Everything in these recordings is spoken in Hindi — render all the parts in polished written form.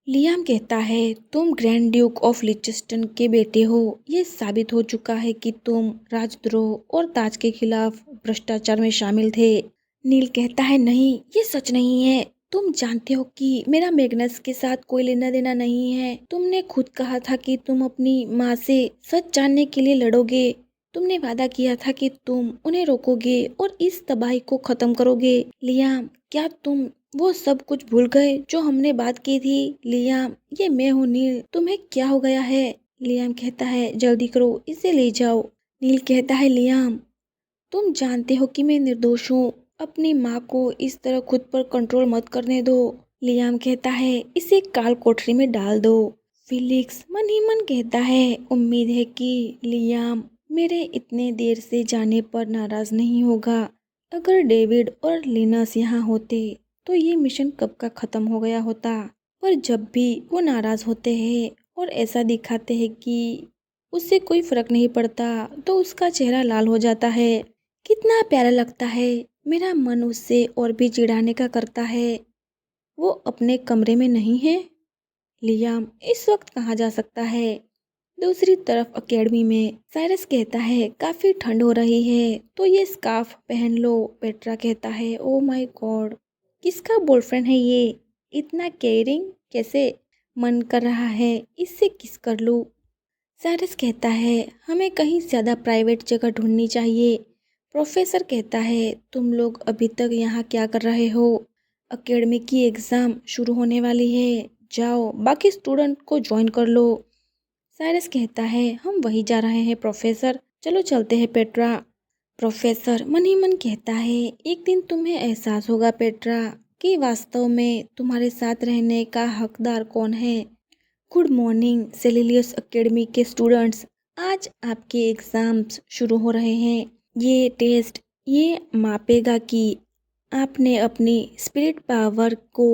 लियाम कहता है, तुम ग्रैंड ड्यूक ऑफ लिचेस्टन के बेटे हो। ये साबित हो चुका है कि तुम राजद्रोह और ताज के खिलाफ भ्रष्टाचार में शामिल थे। नील कहता है, नहीं, ये सच नहीं है। तुम जानते हो कि मेरा मैग्नस के साथ कोई लेना देना नहीं है। तुमने खुद कहा था कि तुम अपनी माँ से सच जानने के लिए लड़ोगे। तुमने वादा किया था कि तुम उन्हें रोकोगे और इस तबाही को खत्म करोगे। लियाम, क्या तुम वो सब कुछ भूल गए जो हमने बात की थी? लियाम, ये मैं हूँ नील, तुम्हें क्या हो गया है? लियाम कहता है, जल्दी करो, इसे ले जाओ। नील कहता है, लियाम, तुम जानते हो कि मैं निर्दोष हूँ। अपनी माँ को इस तरह खुद पर कंट्रोल मत करने दो। लियाम कहता है, इसे काल कोठरी में डाल दो। फिलिक्स मन ही मन कहता है, उम्मीद है कि लियाम मेरे इतने देर से जाने पर नाराज नहीं होगा। अगर डेविड और लिनस यहाँ होते तो ये मिशन कब का खत्म हो गया होता। पर जब भी वो नाराज होते हैं और ऐसा दिखाते हैं कि उससे कोई फर्क नहीं पड़ता, तो उसका चेहरा लाल हो जाता है। कितना प्यारा लगता है। मेरा मन उससे और भी चिढ़ाने का करता है। वो अपने कमरे में नहीं है। लियाम इस वक्त कहाँ जा सकता है? दूसरी तरफ एकेडमी में साइरस कहता है, काफी ठंड हो रही है तो ये स्कार्फ पहन लो। पेट्रा कहता है, ओ माय गॉड, किसका बॉयफ्रेंड है ये? इतना केयरिंग कैसे? मन कर रहा है इससे किस कर लूं। साइरस कहता है, हमें कहीं ज्यादा प्राइवेट जगह ढूंढनी चाहिए। प्रोफेसर कहता है, तुम लोग अभी तक यहाँ क्या कर रहे हो? एकेडमी की एग्जाम शुरू होने वाली है। जाओ, बाकी स्टूडेंट को ज्वाइन कर लो। साइरस कहता है, हम वही जा रहे हैं प्रोफेसर, चलो चलते हैं पेट्रा। प्रोफेसर मन ही मन कहता है, एक दिन तुम्हें एहसास होगा पेट्रा कि वास्तव में तुम्हारे साथ रहने का हकदार कौन है। गुड मॉर्निंग सेलिलियस एकेडमी के स्टूडेंट्स। आज आपके एग्जाम्स शुरू हो रहे हैं। ये टेस्ट ये मापेगा कि आपने अपनी स्पिरिट पावर को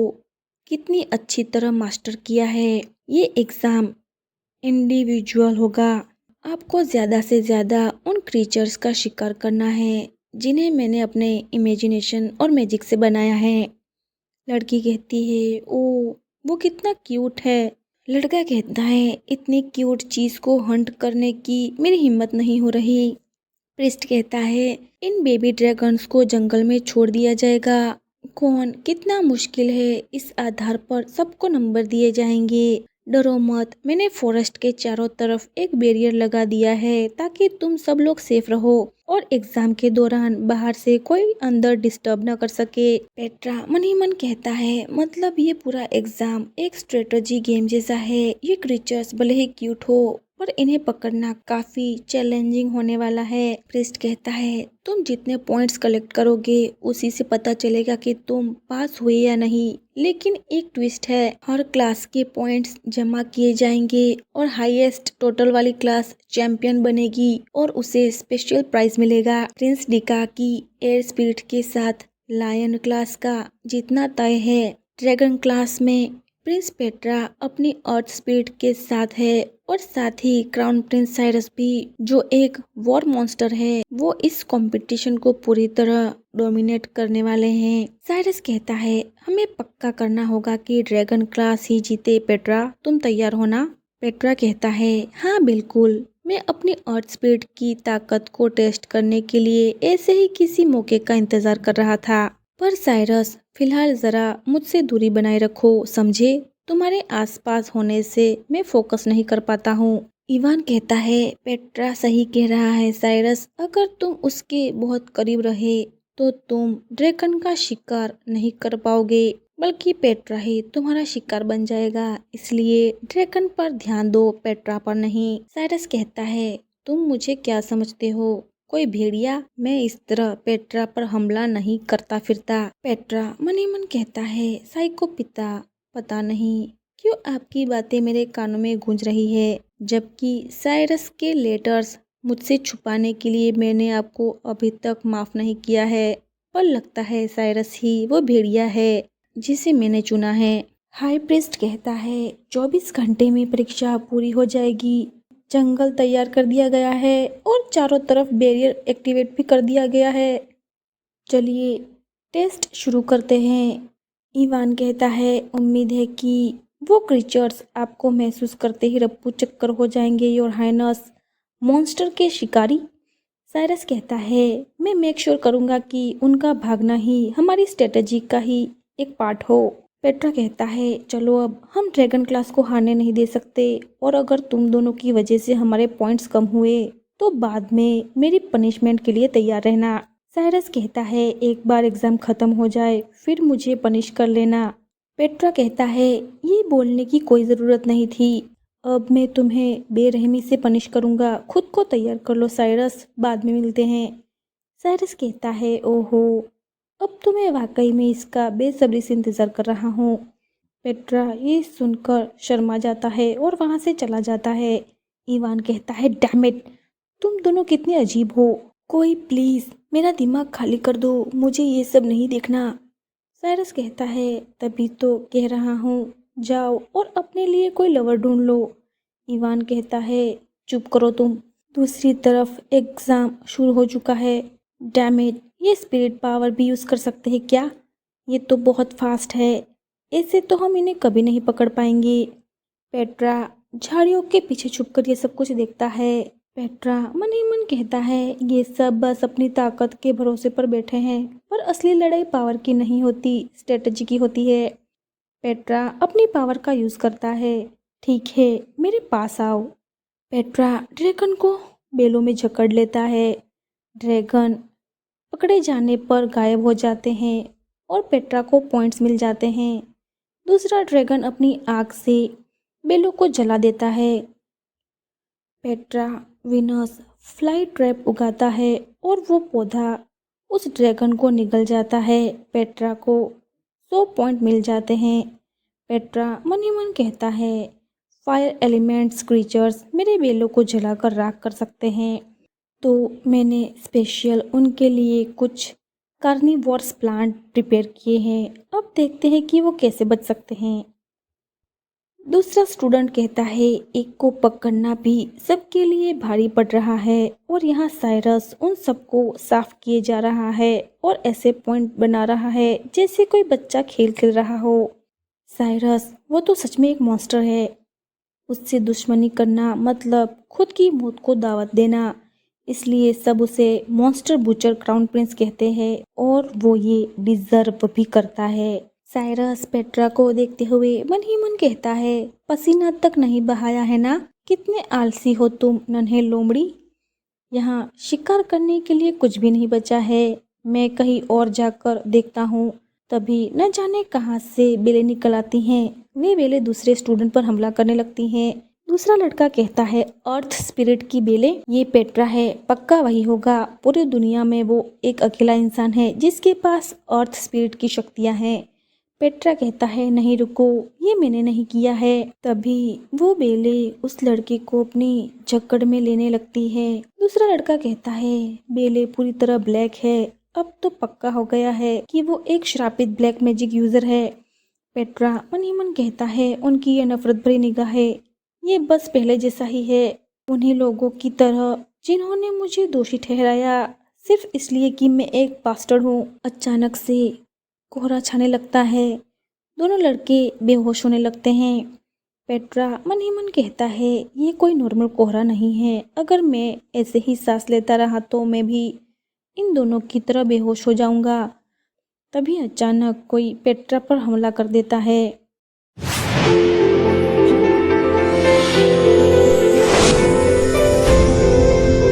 कितनी अच्छी तरह मास्टर किया है। ये एग्जाम इंडिविजुअल होगा। आपको ज़्यादा से ज़्यादा उन क्रीचर्स का शिकार करना है जिन्हें मैंने अपने इमेजिनेशन और मैजिक से बनाया है। लड़की कहती है, ओ, वो कितना क्यूट है। लड़का कहता है, इतनी क्यूट चीज को हंट करने की मेरी हिम्मत नहीं हो रही। प्रिस्ट कहता है, इन बेबी ड्रैगन्स को जंगल में छोड़ दिया जाएगा। कौन कितना मुश्किल है, इस आधार पर सबको नंबर दिए जाएंगे। डरो मत, मैंने फॉरेस्ट के चारों तरफ एक बैरियर लगा दिया है ताकि तुम सब लोग सेफ रहो और एग्जाम के दौरान बाहर से कोई अंदर डिस्टर्ब न कर सके। पेट्रा मन ही मन कहता है, मतलब ये पूरा एग्जाम एक स्ट्रेटजी गेम जैसा है। ये क्रीचर्स भले ही क्यूट हो पर इन्हें पकड़ना काफी चैलेंजिंग होने वाला है। प्रिस्ट कहता है, तुम जितने पॉइंट्स कलेक्ट करोगे उसी से पता चलेगा कि तुम पास हुए या नहीं। लेकिन एक ट्विस्ट है, हर क्लास के पॉइंट्स जमा किए जाएंगे और हाईएस्ट टोटल वाली क्लास चैंपियन बनेगी और उसे स्पेशल प्राइज मिलेगा। प्रिंस डिका की एयर स्पिरिट के साथ लायन क्लास का जीतना तय है। ड्रैगन क्लास में प्रिंस पेट्रा अपनी अर्थ स्पिरिट के साथ है और साथ ही क्राउन प्रिंस साइरस भी, जो एक वॉर मॉन्स्टर है। वो इस कंपटीशन को पूरी तरह डोमिनेट करने वाले हैं। साइरस कहता है, हमें पक्का करना होगा कि ड्रैगन क्लास ही जीते। पेट्रा, तुम तैयार हो ना? पेट्रा कहता है, हाँ बिल्कुल, मैं अपनी अर्थ स्पिरिट की ताकत को टेस्ट करने के लिए ऐसे ही किसी मौके का इंतजार कर रहा था। पर साइरस, फिलहाल जरा मुझसे दूरी बनाए रखो, समझे? तुम्हारे आसपास होने से मैं फोकस नहीं कर पाता हूँ। इवान कहता है, पेट्रा सही कह रहा है साइरस, अगर तुम उसके बहुत करीब रहे तो तुम ड्रैगन का शिकार नहीं कर पाओगे, बल्कि पेट्रा ही तुम्हारा शिकार बन जाएगा। इसलिए ड्रैगन पर ध्यान दो, पेट्रा पर नहीं। साइरस कहता है, तुम मुझे क्या समझते हो, कोई भेड़िया? मैं इस तरह पेट्रा पर हमला नहीं करता फिरता। पेट्रा मन ही मन कहता है, साइको पिता, पता नहीं क्यों आपकी बातें मेरे कानों में गूंज रही है, जबकि साइरस के लेटर्स मुझसे छुपाने के लिए मैंने आपको अभी तक माफ नहीं किया है। पर लगता है साइरस ही वो भेड़िया है जिसे मैंने चुना है। हाई प्रीस्ट कहता है, 24 घंटे में परीक्षा पूरी हो जाएगी। जंगल तैयार कर दिया गया है और चारों तरफ बैरियर एक्टिवेट भी कर दिया गया है। चलिए टेस्ट शुरू करते हैं। इवान कहता है, उम्मीद है कि वो क्रीचर्स आपको महसूस करते ही रप्पू चक्कर हो जाएंगे योर हाइनस। मॉन्स्टर के शिकारी। साइरस कहता है, मैं मेक श्योर करूंगा कि उनका भागना ही हमारी स्ट्रेटजी का ही एक पार्ट हो। पेट्रा कहता है, चलो अब हम ड्रैगन क्लास को हारने नहीं दे सकते, और अगर तुम दोनों की वजह से हमारे पॉइंट्स कम हुए तो बाद में मेरी पनिशमेंट के लिए तैयार रहना। साइरस कहता है, एक बार एग्जाम खत्म हो जाए फिर मुझे पनिश कर लेना। पेट्रा कहता है, ये बोलने की कोई ज़रूरत नहीं थी, अब मैं तुम्हें बेरहमी से पनिश करूंगा, खुद को तैयार कर लो साइरस, बाद में मिलते हैं। साइरस कहता है, ओहो, अब तो मैं वाकई में इसका बेसब्री से इंतज़ार कर रहा हूँ। पेट्रा ये सुनकर शर्मा जाता है और वहाँ से चला जाता है। इवान कहता है, डैम इट, तुम दोनों कितने अजीब हो, कोई प्लीज़ मेरा दिमाग खाली कर दो, मुझे ये सब नहीं देखना। साइरस कहता है, तभी तो कह रहा हूँ, जाओ और अपने लिए कोई लवर ढूंढ लो। इवान कहता है, चुप करो तुम। दूसरी तरफ एग्ज़ाम शुरू हो चुका है। डैमेज, ये स्पिरिट पावर भी यूज़ कर सकते हैं क्या? ये तो बहुत फास्ट है, ऐसे तो हम इन्हें कभी नहीं पकड़ पाएंगे। पेट्रा झाड़ियों के पीछे छुपकर ये सब कुछ देखता है। पेट्रा मन ही मन कहता है, ये सब बस अपनी ताकत के भरोसे पर बैठे हैं, पर असली लड़ाई पावर की नहीं होती, स्ट्रेटजी की होती है। पेट्रा अपनी पावर का यूज़ करता है। ठीक है, मेरे पास आओ। पेट्रा ड्रैगन को बेलों में जकड़ लेता है। ड्रैगन पकड़े जाने पर गायब हो जाते हैं और पेट्रा को पॉइंट्स मिल जाते हैं। दूसरा ड्रैगन अपनी आग से बेलों को जला देता है। पेट्रा विनस फ्लाई ट्रैप उगाता है और वो पौधा उस ड्रैगन को निगल जाता है। पेट्रा को 100 पॉइंट मिल जाते हैं। पेट्रा मन ही मन कहता है, फायर एलिमेंट्स क्रीचर्स मेरे बेलों को जलाकर राख कर सकते हैं, तो मैंने स्पेशल उनके लिए कुछ कार्निवोरस प्लांट प्रिपेयर किए हैं, अब देखते हैं कि वो कैसे बच सकते हैं। दूसरा स्टूडेंट कहता है, एक को पकड़ना भी सबके लिए भारी पड़ रहा है, और यहाँ साइरस उन सबको साफ किए जा रहा है और ऐसे पॉइंट बना रहा है जैसे कोई बच्चा खेल खेल रहा हो। साइरस, वो तो सच में एक मॉन्स्टर है, उससे दुश्मनी करना मतलब खुद की मौत को दावत देना, इसलिए सब उसे मॉन्स्टर बुचर क्राउन प्रिंस कहते हैं, और वो ये डिजर्व भी करता है। साइरस पेट्रा को देखते हुए मन ही मन कहता है, पसीना तक नहीं बहाया है ना, कितने आलसी हो तुम नन्हे लोमड़ी, यहाँ शिकार करने के लिए कुछ भी नहीं बचा है, मैं कहीं और जाकर देखता हूँ। तभी न जाने कहाँ से बेलें निकल आती हैं, वे बेलें दूसरे स्टूडेंट पर हमला करने लगती हैं। दूसरा लड़का कहता है, अर्थ स्पिरिट की बेलें, ये पेट्रा है, पक्का वही होगा, पूरी दुनिया में वो एक अकेला इंसान है जिसके पास अर्थ स्पिरिट की शक्तियाँ हैं। पेट्रा कहता है, नहीं रुको, ये मैंने नहीं किया है। तभी वो बेले उस लड़के को अपनी जकड़ में लेने लगती है। दूसरा लड़का कहता है, बेले पूरी तरह ब्लैक है, अब तो पक्का हो गया है कि वो एक श्रापित ब्लैक मैजिक यूजर है। पेट्रा मन ही मन कहता है, उनकी ये नफरत भरी निगाहें, ये बस पहले जैसा ही है, उन्हीं लोगों की तरह जिन्होंने मुझे दोषी ठहराया सिर्फ इसलिए कि मैं एक बास्टर्ड हूँ। अचानक से कोहरा छाने लगता है, दोनों लड़के बेहोश होने लगते हैं। पेट्रा मन ही मन कहता है, ये कोई नॉर्मल कोहरा नहीं है, अगर मैं ऐसे ही सांस लेता रहा तो मैं भी इन दोनों की तरह बेहोश हो जाऊंगा। तभी अचानक कोई पेट्रा पर हमला कर देता है।